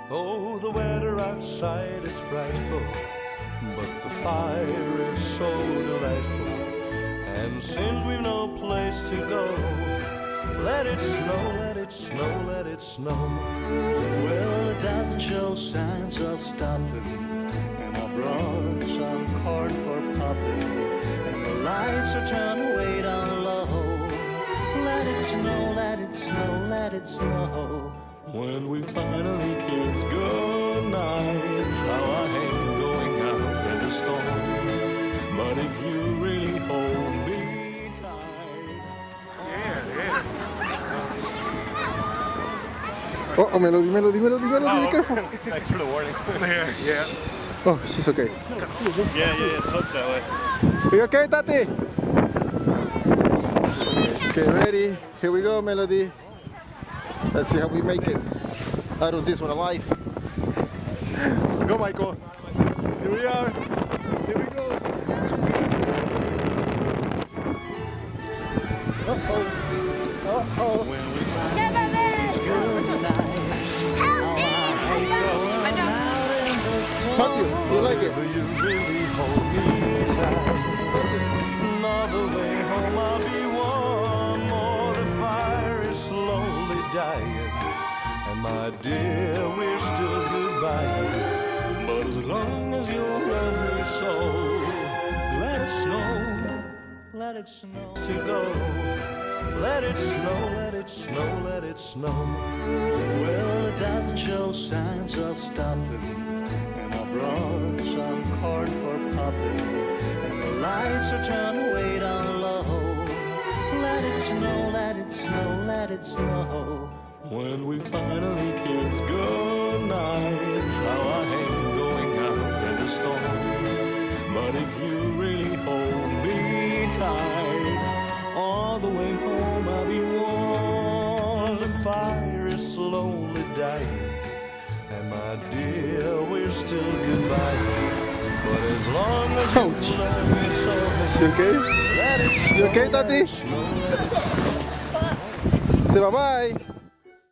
Oh, the weather outside is frightful, but the fire is so delightful. And since we've no place to go, let it snow, let it snow, let it snow. Well, it doesn't show signs of stopping, and I brought some corn for popping, and the lights are turned way down low. Let it snow, let it snow, let it snow. When we finally kiss goodnight, how I hate going out in the storm. But if you really hold me tight. Oh, Melody, Melody, Melody, Melody, be careful. Thanks for the warning. Yeah. Oh, she's okay. Yeah, it slopes that way. Are you okay, Tati? Okay, ready? Here we go, Melody. Let's see how we make it out of this one alive. Go, Michael. Here we are. Here we go. Uh-oh. Uh-oh. Hug you. You like it? You really hold me tight. All the way home I'll be warm. Oh, the fire is slowly dying. And my dear, we're still goodbye. But as long as you're lonely soul, let it snow, let it snow to go. Let it snow, let it snow, let it snow. Well, it doesn't show signs of stopping, and I brought some corn for popping, and the lights are turned way down low. Let it snow, let it snow, let it snow. When we finally kiss goodnight, how I hate going out in the storm. But if you really hold me tight, all the way home I'll be warm. The fire is slowly dying, and my dear, we're still goodbye. But as long as you love me so, You okay? let it snow, You okay, let Tati? it snow, let it snow. Say bye-bye.